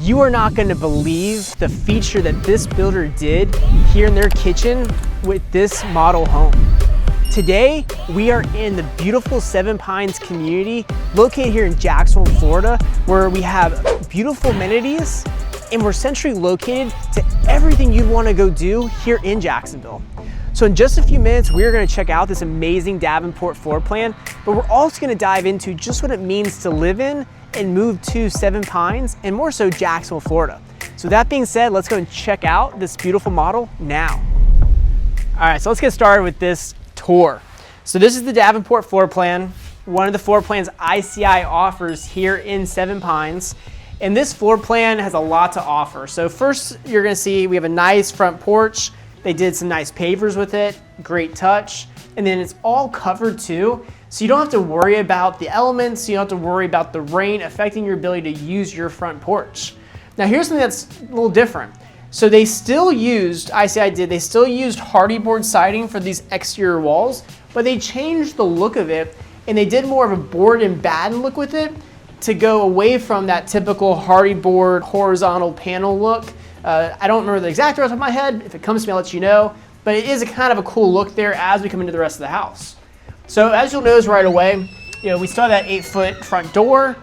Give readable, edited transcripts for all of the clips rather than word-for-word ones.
You are not going to believe the feature that this builder did here in their kitchen with this model home. Today, we are in the beautiful Seven Pines community located here in Jacksonville, Florida, where we have beautiful amenities and we're centrally located to everything you'd want to go do here in Jacksonville. So in just a few minutes, we're going to check out this amazing Davenport floor plan, but we're also going to dive into just what it means to live in and move to Seven Pines, and more so Jacksonville, Florida. So that being said, let's go and check out this beautiful model now. All right, so let's get started with this tour. So this is the Davenport floor plan, one of the floor plans ICI offers here in Seven Pines. And this floor plan has a lot to offer. So first, you're gonna see we have a nice front porch. They did some nice pavers with it, great touch. And then it's all covered too. So you don't have to worry about the elements, you don't have to worry about the rain affecting your ability to use your front porch. Now here's something that's a little different. So they still used, they still used hardy board siding for these exterior walls, but they changed the look of it and they did more of a board and batten look with it to go away from that typical hardy board horizontal panel look. I don't remember the exact rest of my head. If it comes to me, I'll let you know. But it is a kind of a cool look there as we come into the rest of the house. So as you'll notice right away, we still have that 8-foot front door,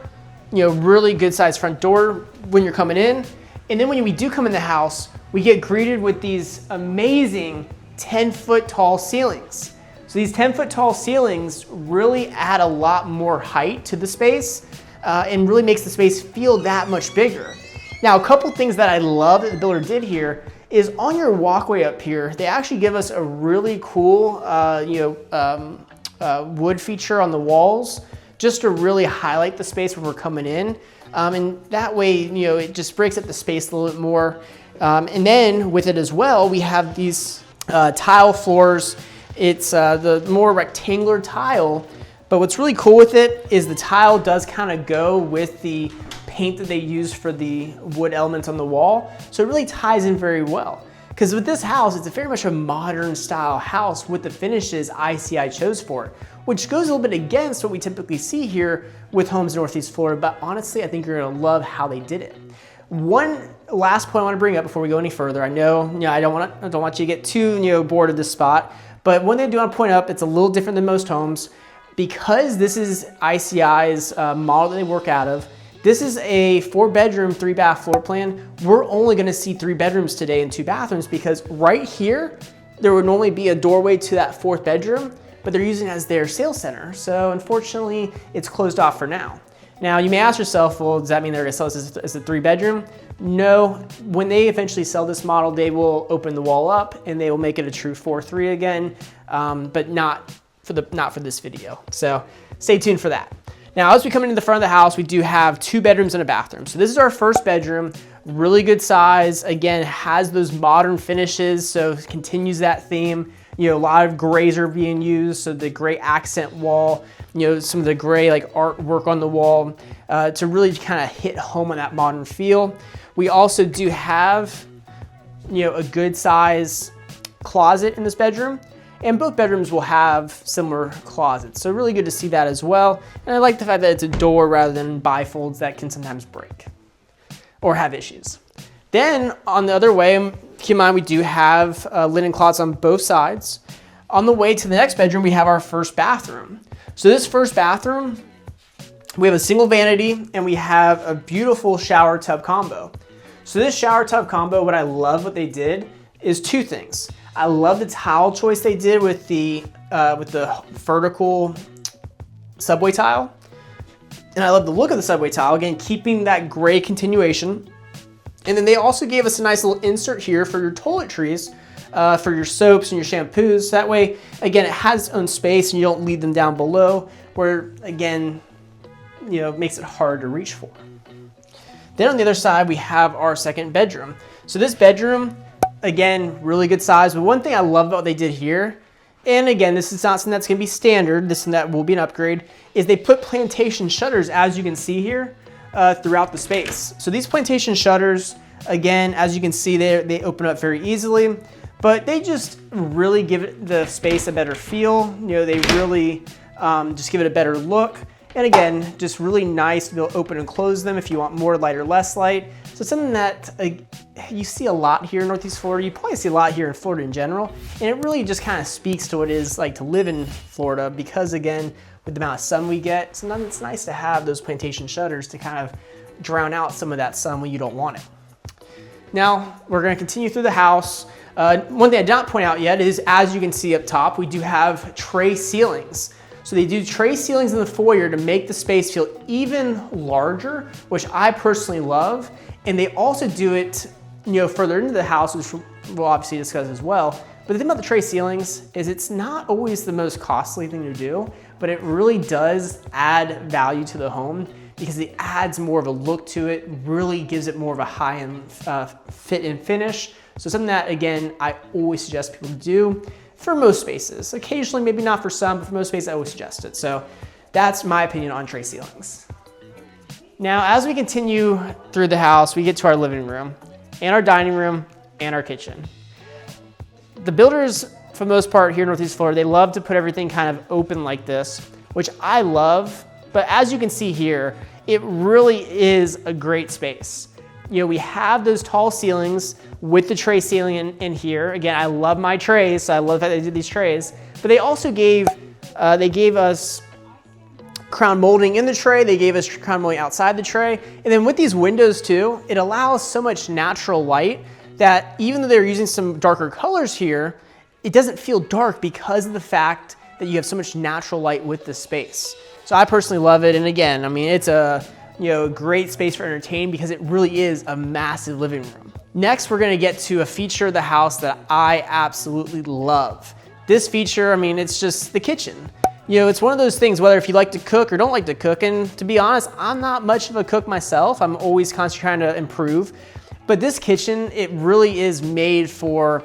really good sized front door when you're coming in. And then when we do come in the house, we get greeted with these amazing 10-foot tall ceilings. So these 10-foot tall ceilings really add a lot more height to the space and really makes the space feel that much bigger. Now, a couple things that I love that the builder did here is on your walkway up here, they actually give us a really cool wood feature on the walls just to really highlight the space when we're coming in. And that way, it just breaks up the space a little bit more. And then with it as well, we have these tile floors. It's the more rectangular tile, but what's really cool with it is the tile does kind of go with the paint that they use for the wood elements on the wall. So it really ties in very well. Because with this house, it's very much a modern style house with the finishes ICI chose for it, which goes a little bit against what we typically see here with homes in Northeast Florida. But honestly, I think you're gonna love how they did it. One last point I wanna bring up before we go any further. I know, I don't want you to get too bored of this spot, but one thing I do wanna point out, it's a little different than most homes. Because this is ICI's model that they work out of, this is a 4-bedroom, 3-bath floor plan. We're only gonna see 3 bedrooms today and 2 bathrooms because right here, there would normally be a doorway to that 4th bedroom, but they're using it as their sales center. So unfortunately, it's closed off for now. Now you may ask yourself, well, does that mean they're gonna sell this as a 3-bedroom? No, when they eventually sell this model, they will open the wall up and they will make it a true 4-3 again, but not for this video. So stay tuned for that. Now, as we come into the front of the house, we do have 2 bedrooms and a bathroom. So this is our first bedroom, really good size. Again, has those modern finishes, so it continues that theme. A lot of grays are being used, so the gray accent wall, some of the gray like artwork on the wall to really kind of hit home on that modern feel. We also do have, a good size closet in this bedroom. And both bedrooms will have similar closets. So really good to see that as well. And I like the fact that it's a door rather than bifolds that can sometimes break or have issues. Then on the other way, keep in mind we do have linen closets on both sides. On the way to the next bedroom, we have our first bathroom. So this first bathroom, we have a single vanity and we have a beautiful shower tub combo. So this shower tub combo, what I love what they did is 2 things. I love the tile choice they did with the vertical subway tile. And I love the look of the subway tile, again, keeping that gray continuation. And then they also gave us a nice little insert here for your toiletries, for your soaps and your shampoos. That way, again, it has its own space and you don't leave them down below where, again, makes it hard to reach for. Then on the other side, we have our second bedroom. So this bedroom, again, really good size. But one thing I love about what they did here, and again, this is not something that's gonna be standard, this and that will be an upgrade, is they put plantation shutters, as you can see here, throughout the space. So these plantation shutters, again, as you can see there, they open up very easily, but they just really give the space a better feel. They really just give it a better look. And again, just really nice to be able to open and close them if you want more light or less light. So it's something that you see a lot here in Northeast Florida. You probably see a lot here in Florida in general. And it really just kind of speaks to what it is like to live in Florida because, again, with the amount of sun we get, sometimes it's nice to have those plantation shutters to kind of drown out some of that sun when you don't want it. Now, we're going to continue through the house. One thing I did not point out yet is, as you can see up top, we do have tray ceilings. So they do tray ceilings in the foyer to make the space feel even larger, which I personally love. And they also do it, further into the house, which we'll obviously discuss as well. But the thing about the tray ceilings is it's not always the most costly thing to do, but it really does add value to the home because it adds more of a look to it, really gives it more of a high-end fit and finish. So something that, again, I always suggest people do for most spaces. Occasionally, maybe not for some, but for most spaces, I always suggest it. So that's my opinion on tray ceilings. Now, as we continue through the house, we get to our living room and our dining room and our kitchen. The builders, for the most part here in Northeast Florida, they love to put everything kind of open like this, which I love. But as you can see here, it really is a great space. We have those tall ceilings with the tray ceiling in here. Again, I love my trays, so I love that they did these trays. But they also gave us crown molding in the tray. They gave us crown molding outside the tray. And then with these windows too, it allows so much natural light that even though they're using some darker colors here, it doesn't feel dark because of the fact that you have so much natural light with the space. So I personally love it. And again, I mean, it's a great space for entertaining because it really is a massive living room. Next, we're gonna get to a feature of the house that I absolutely love. This feature, I mean, it's just the kitchen. It's one of those things, whether if you like to cook or don't like to cook, and to be honest, I'm not much of a cook myself. I'm always constantly trying to improve. But this kitchen, it really is made for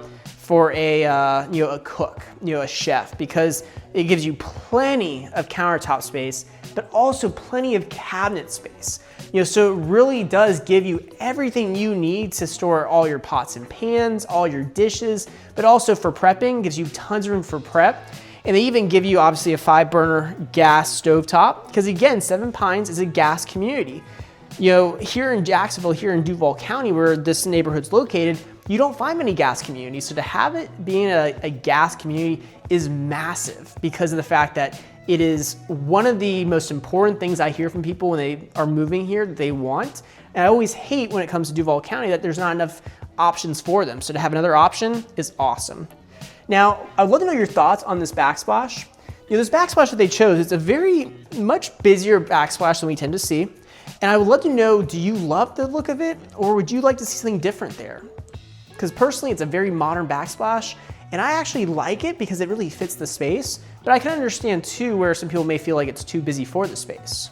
a cook, a chef, because it gives you plenty of countertop space, but also plenty of cabinet space. So it really does give you everything you need to store all your pots and pans, all your dishes, but also for prepping, gives you tons of room for prep. And they even give you obviously a 5-burner gas stovetop, because again, Seven Pines is a gas community. Here in Jacksonville, here in Duval County, where this neighborhood's located, you don't find many gas communities. So to have it being a gas community is massive because of the fact that it is one of the most important things I hear from people when they are moving here that they want. And I always hate when it comes to Duval County that there's not enough options for them. So to have another option is awesome. Now, I would love to know your thoughts on this backsplash. This backsplash that they chose, it's a very much busier backsplash than we tend to see. And I would love to know, do you love the look of it, or would you like to see something different there? Because personally, it's a very modern backsplash, and I actually like it because it really fits the space, but I can understand too where some people may feel like it's too busy for the space.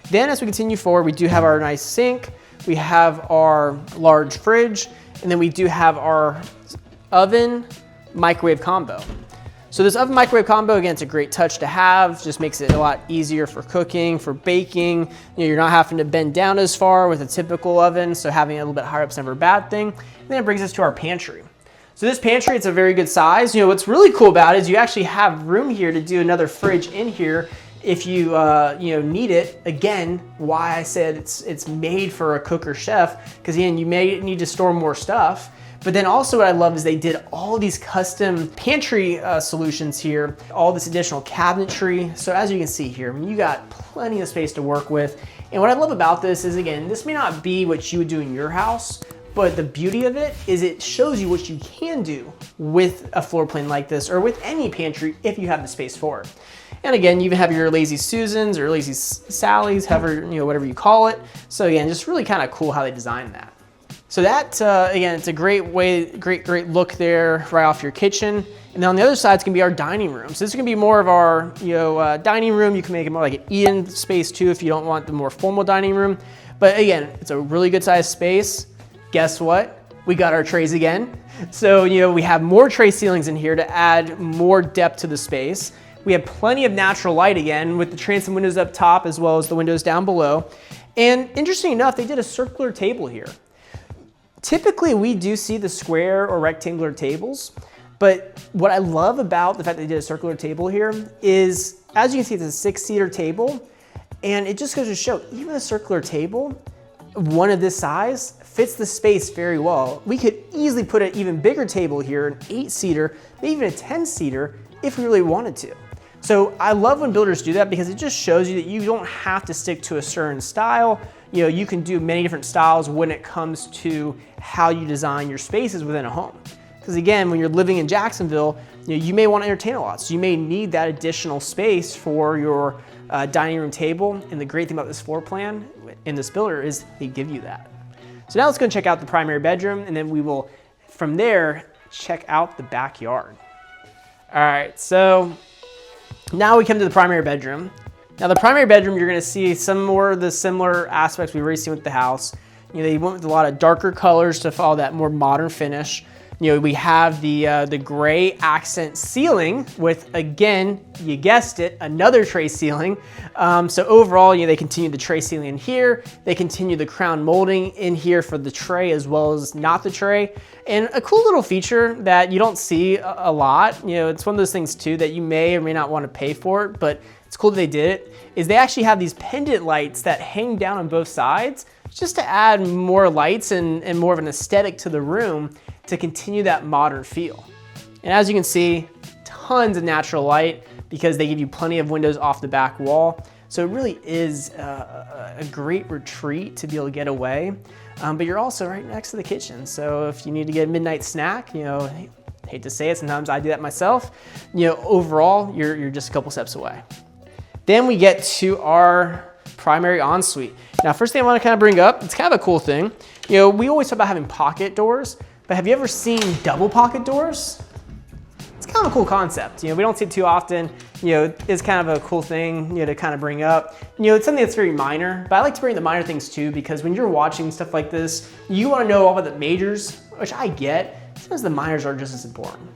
Then as we continue forward, we do have our nice sink, we have our large fridge, and then we do have our oven microwave combo. So this oven microwave combo, again, it's a great touch to have, just makes it a lot easier for cooking, for baking. You're not having to bend down as far with a typical oven, so having it a little bit higher up is never a bad thing. And then it brings us to our pantry. So this pantry, it's a very good size. What's really cool about it is you actually have room here to do another fridge in here if you need it. Again, why I said it's made for a cook or chef, because again, you may need to store more stuff. But then also what I love is they did all these custom pantry solutions here, all this additional cabinetry. So as you can see here, I mean, you got plenty of space to work with. And what I love about this is, again, this may not be what you would do in your house, but the beauty of it is it shows you what you can do with a floor plan like this or with any pantry if you have the space for it. And again, you even have your Lazy Susans or Lazy Sallys, however, whatever you call it. So again, just really kind of cool how they designed that. So that, again, it's a great look there right off your kitchen. And then on the other side, it's gonna be our dining room. So this is gonna be more of our, dining room. You can make it more like an eat-in space too if you don't want the more formal dining room. But again, it's a really good sized space. Guess what? We got our trays again. So, we have more tray ceilings in here to add more depth to the space. We have plenty of natural light again with the transom windows up top as well as the windows down below. And interesting enough, they did a circular table here. Typically, we do see the square or rectangular tables, but what I love about the fact that they did a circular table here is, as you can see, it's a 6-seater table, and it just goes to show, even a circular table, one of this size, fits the space very well. We could easily put an even bigger table here, an 8-seater, maybe even a 10-seater if we really wanted to. So I love when builders do that because it just shows you that you don't have to stick to a certain style. You know, you can do many different styles when it comes to how you design your spaces within a home. Because again, when you're living in Jacksonville, you may want to entertain a lot. So you may need that additional space for your dining room table. And the great thing about this floor plan in this builder is they give you that. So now let's go check out the primary bedroom, and then we will, from there, check out the backyard. All right, so now we come to the primary bedroom. Now the primary bedroom, you're gonna see some more of the similar aspects we've already seen with the house. You know, they went with a lot of darker colors to follow that more modern finish. You know, we have the gray accent ceiling with, again, you guessed it, another tray ceiling. So overall, you know, they continue the tray ceiling in here. They continue the crown molding in here for the tray as well as not the tray. And a cool little feature that you don't see a lot, you know, it's one of those things too that you may or may not want to pay for it, but it's cool that they did it, is they actually have these pendant lights that hang down on both sides just to add more lights and more of an aesthetic to the room to continue that modern feel. And as you can see, tons of natural light because they give you plenty of windows off the back wall. So it really is a great retreat to be able to get away. But you're also right next to the kitchen. So if you need to get a midnight snack, you know, hate to say it, sometimes I do that myself. You know, overall, you're just a couple steps away. Then we get to our primary ensuite. Now, first thing I want to kind of bring up, it's kind of a cool thing. You know, we always talk about having pocket doors, but have you ever seen double pocket doors? It's kind of a cool concept. You know, we don't see it too often. You know, it's kind of a cool thing, you know, to kind of bring up. You know, it's something that's very minor, but I like to bring the minor things too, because when you're watching stuff like this, you want to know all about the majors, which I get. Sometimes the minors are just as important.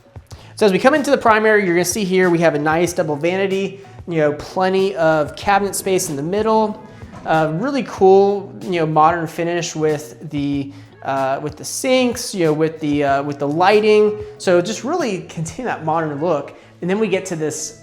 So as we come into the primary, you're gonna see here, we have a nice double vanity, you know, plenty of cabinet space in the middle. Really cool, you know, modern finish with the sinks, you know, with the lighting. So just really continue that modern look. And then we get to this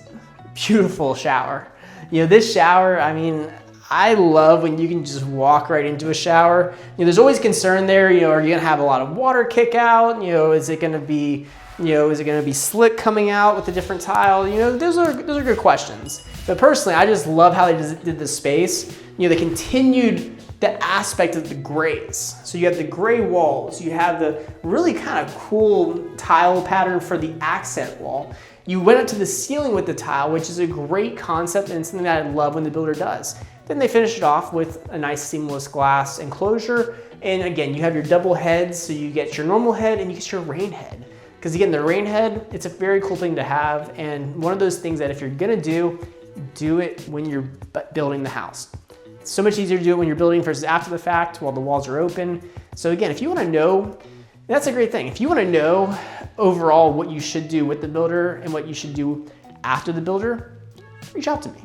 beautiful shower. You know, this shower, I mean, I love when you can just walk right into a shower. You know, there's always concern there, you know, are you gonna have a lot of water kick out? You know, is it gonna be, you know, is it gonna be slick coming out with a different tile? You know, those are good questions. But personally, I just love how they did this space. You know, they continued the aspect of the grays. So you have the gray walls, you have the really kind of cool tile pattern for the accent wall. You went up to the ceiling with the tile, which is a great concept and something that I love when the builder does. Then they finish it off with a nice seamless glass enclosure. And again, you have your double heads, so you get your normal head and you get your rain head. Because again, the rain head, it's a very cool thing to have. And one of those things that if you're gonna do it when you're building the house. It's so much easier to do it when you're building versus after the fact while the walls are open. So again, if you wanna know, that's a great thing. If you wanna know overall what you should do with the builder and what you should do after the builder, reach out to me.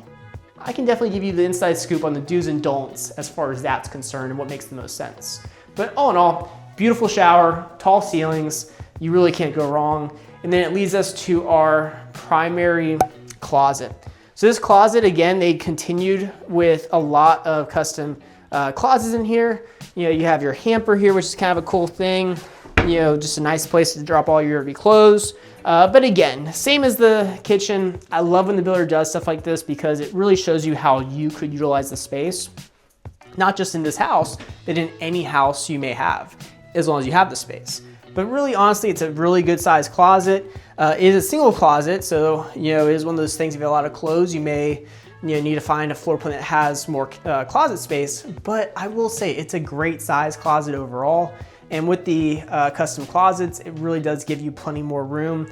I can definitely give you the inside scoop on the do's and don'ts as far as that's concerned and what makes the most sense. But all in all, beautiful shower, tall ceilings, you really can't go wrong. And then it leads us to our primary closet. So this closet, again, they continued with a lot of custom closets in here. You know, you have your hamper here, which is kind of a cool thing. You know, just a nice place to drop all your clothes. But again, same as the kitchen. I love when the builder does stuff like this because it really shows you how you could utilize the space, not just in this house, but in any house you may have, as long as you have the space. But really, honestly, it's a really good sized closet. It is a single closet, so you know, it is one of those things. If you have a lot of clothes, you may need to find a floor plan that has more closet space. But I will say it's a great size closet overall. And with the custom closets, it really does give you plenty more room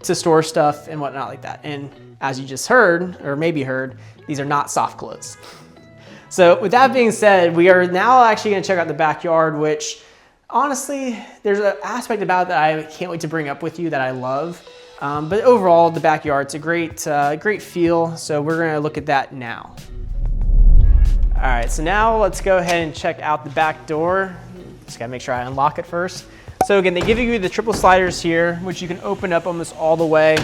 to store stuff and whatnot like that. And as you just heard, or maybe heard, these are not soft clothes. So with that being said, we are now actually gonna check out the backyard, which honestly, there's an aspect about it that I can't wait to bring up with you that I love. But overall, the backyard's a great feel. So we're gonna look at that now. All right, so now let's go ahead and check out the back door. Just gotta make sure I unlock it first. So again, they give you the triple sliders here, which you can open up almost all the way.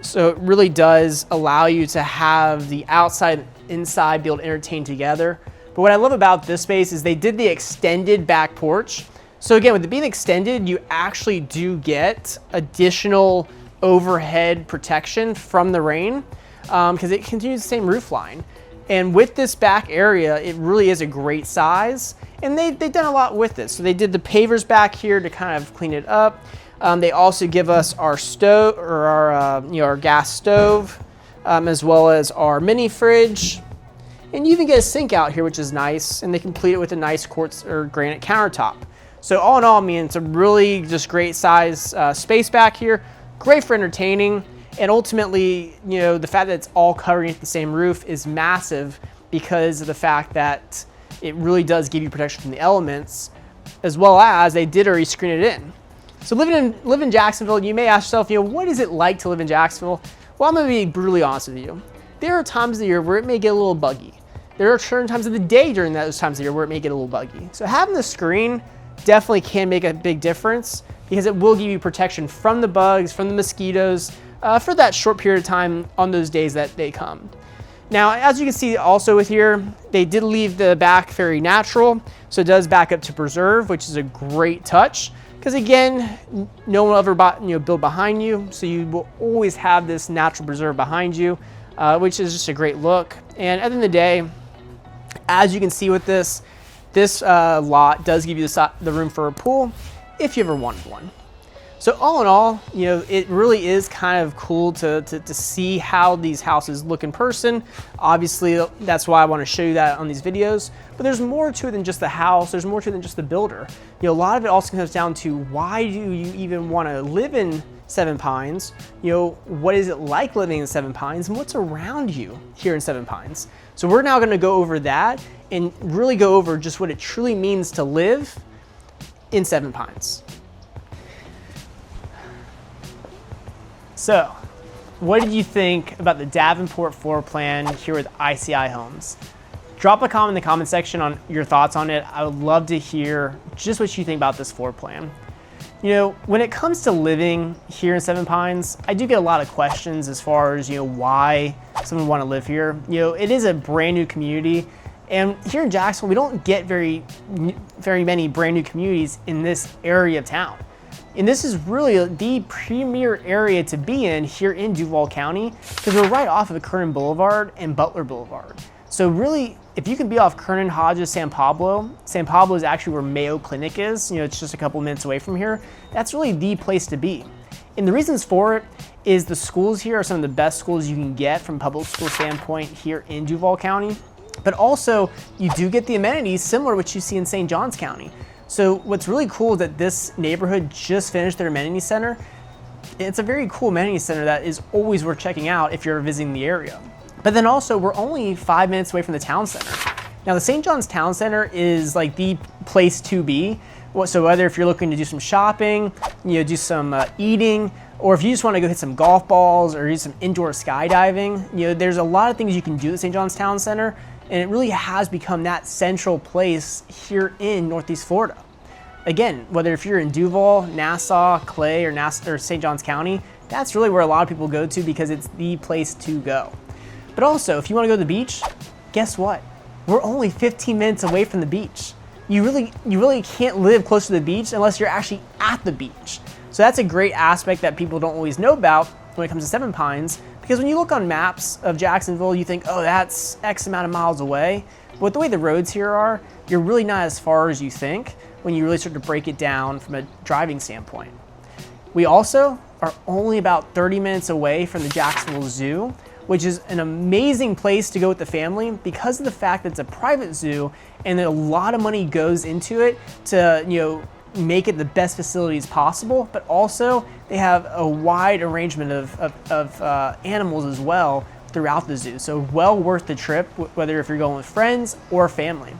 So it really does allow you to have the outside and inside be able to entertain together, But what I love about this space is they did the extended back porch. So again, with it being extended, you actually do get additional overhead protection from the rain because it continues the same roof line. And with this back area, it really is a great size. And they've done a lot with it. So they did the pavers back here to kind of clean it up. They also give us our stove, or our gas stove, as well as our mini fridge. And you even get a sink out here, which is nice. And they complete it with a nice quartz or granite countertop. So all in all, I mean, it's a really just great size space back here. Great for entertaining. And ultimately, you know, the fact that it's all covering the same roof is massive because of the fact that it really does give you protection from the elements, as well as they did already screen it in. So live in Jacksonville, you may ask yourself, you know, what is it like to live in Jacksonville? Well, I'm gonna be brutally honest with you. There are times of the year where it may get a little buggy. There are certain times of the day during those times of the year where it may get a little buggy. So having the screen definitely can make a big difference because it will give you protection from the bugs, from the mosquitoes, for that short period of time on those days that they come. Now, as you can see also with here, they did leave the back very natural, so it does back up to preserve, which is a great touch. Because again, no one will ever build behind you, so you will always have this natural preserve behind you, which is just a great look. And at the end of the day, as you can see with this lot does give you the room for a pool if you ever wanted one. So all in all, you know, it really is kind of cool to see how these houses look in person. Obviously, that's why I want to show you that on these videos. But there's more to it than just the house. There's more to it than just the builder. You know, a lot of it also comes down to why do you even want to live in Seven Pines? You know, what is it like living in Seven Pines and what's around you here in Seven Pines? So we're now going to go over that and really go over just what it truly means to live in Seven Pines. So, what did you think about the Davenport floor plan here with ICI Homes? Drop a comment in the comment section on your thoughts on it. I would love to hear just what you think about this floor plan. You know, when it comes to living here in Seven Pines, I do get a lot of questions as far as, you know, why someone would want to live here. You know, it is a brand new community. And here in Jacksonville, we don't get very many brand new communities in this area of town. And this is really the premier area to be in here in Duval County because we're right off of Kernan Boulevard and Butler Boulevard. So really, if you can be off Kernan, Hodges, San Pablo is actually where Mayo Clinic is. You know, it's just a couple minutes away from here. That's really the place to be. And the reasons for it is the schools here are some of the best schools you can get from a public school standpoint here in Duval County. But also, you do get the amenities similar to what you see in St. Johns County. So what's really cool is that this neighborhood just finished their amenity center. It's a very cool amenity center that is always worth checking out if you're visiting the area. But then also, we're only 5 minutes away from the town center. Now, the St. John's Town Center is like the place to be. So whether if you're looking to do some shopping, you know, do some eating, or if you just want to go hit some golf balls or do some indoor skydiving, you know, there's a lot of things you can do at St. John's Town Center. And it really has become that central place here in Northeast Florida. Again, whether if you're in Duval, Nassau, Clay, or St. Johns County, that's really where a lot of people go to because it's the place to go. But also, if you want to go to the beach, guess what? We're only 15 minutes away from the beach. You really can't live close to the beach unless you're actually at the beach. So that's a great aspect that people don't always know about when it comes to Seven Pines, because when you look on maps of Jacksonville, you think, oh, that's X amount of miles away. But the way the roads here are, you're really not as far as you think when you really start to break it down from a driving standpoint. We also are only about 30 minutes away from the Jacksonville Zoo, which is an amazing place to go with the family because of the fact that it's a private zoo and that a lot of money goes into it to, you know, make it the best facilities possible, but also they have a wide arrangement of animals as well throughout the zoo. So well worth the trip, whether if you're going with friends or family.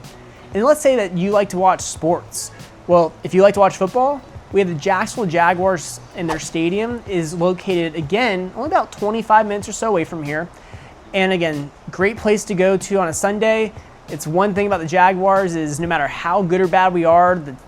And let's say that you like to watch sports. Well, if you like to watch football, we have the Jacksonville Jaguars, and their stadium is located, again, only about 25 minutes or so away from here. And again, great place to go to on a Sunday. It's one thing about the Jaguars is no matter how good or bad we are, the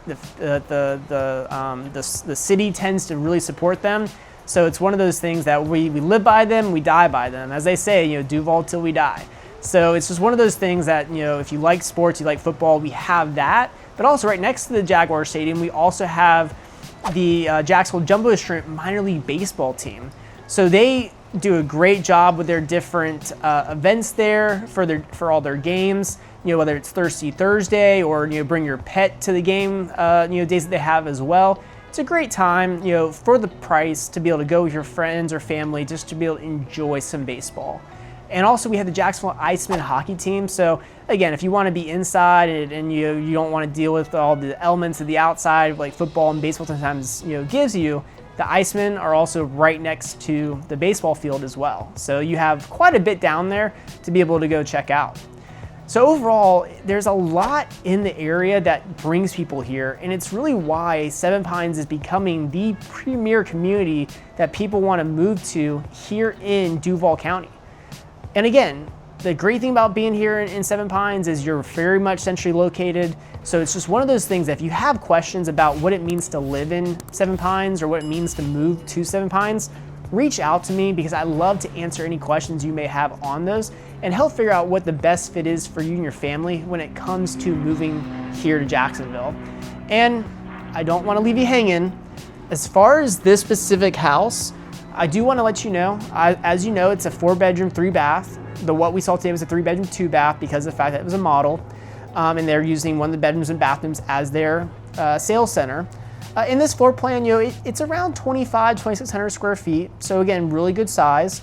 city tends to really support them. So it's one of those things that we live by them, we die by them. As they say, you know, Duval till we die. So it's just one of those things that, if you like sports, you like football, we have that. But also right next to the Jaguar Stadium, we also have the Jacksonville Jumbo Shrimp minor league baseball team. So they do a great job with their different events there for all their games. Whether it's Thirsty Thursday or bring your pet to the game, days that they have as well. It's a great time, for the price to be able to go with your friends or family just to be able to enjoy some baseball. And also we have the Jacksonville Icemen hockey team. So again, if you want to be inside and you don't want to deal with all the elements of the outside like football and baseball sometimes gives you, the Icemen are also right next to the baseball field as well. So you have quite a bit down there to be able to go check out. So overall, there's a lot in the area that brings people here, and it's really why Seven Pines is becoming the premier community that people want to move to here in Duval County. And again, the great thing about being here in Seven Pines is you're very much centrally located. So it's just one of those things that if you have questions about what it means to live in Seven Pines or what it means to move to Seven Pines, reach out to me because I love to answer any questions you may have on those and help figure out what the best fit is for you and your family when it comes to moving here to Jacksonville. And I don't want to leave you hanging. As far as this specific house, I do want to let you know, as you know, it's a 4-bedroom, 3-bath. What we saw today was a 3-bedroom, 2-bath because of the fact that it was a model. And they're using one of the bedrooms and bathrooms as their sales center. In this floor plan, it's around 2,600 square feet. So again, really good size.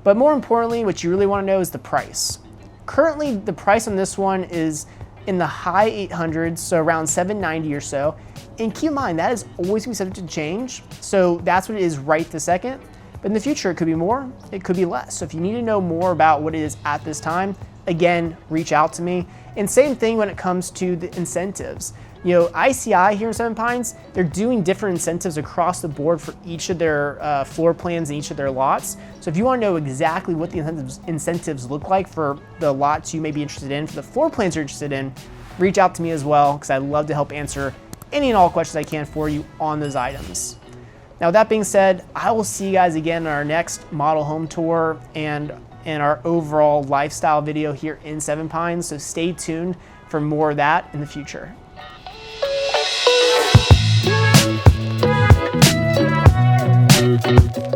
But more importantly, what you really want to know is the price. Currently, the price on this one is in the high 800s, so around $790 or so. And keep in mind, that is always going to be subject to change. So that's what it is right this second. But in the future, it could be more, it could be less. So if you need to know more about what it is at this time, again, reach out to me. And same thing when it comes to the incentives. ICI here in Seven Pines, they're doing different incentives across the board for each of their floor plans and each of their lots. So if you want to know exactly what the incentives look like for the lots you may be interested in, for the floor plans you're interested in, reach out to me as well because I'd love to help answer any and all questions I can for you on those items. Now, with that being said, I will see you guys again in our next model home tour and our overall lifestyle video here in Seven Pines. So stay tuned for more of that in the future.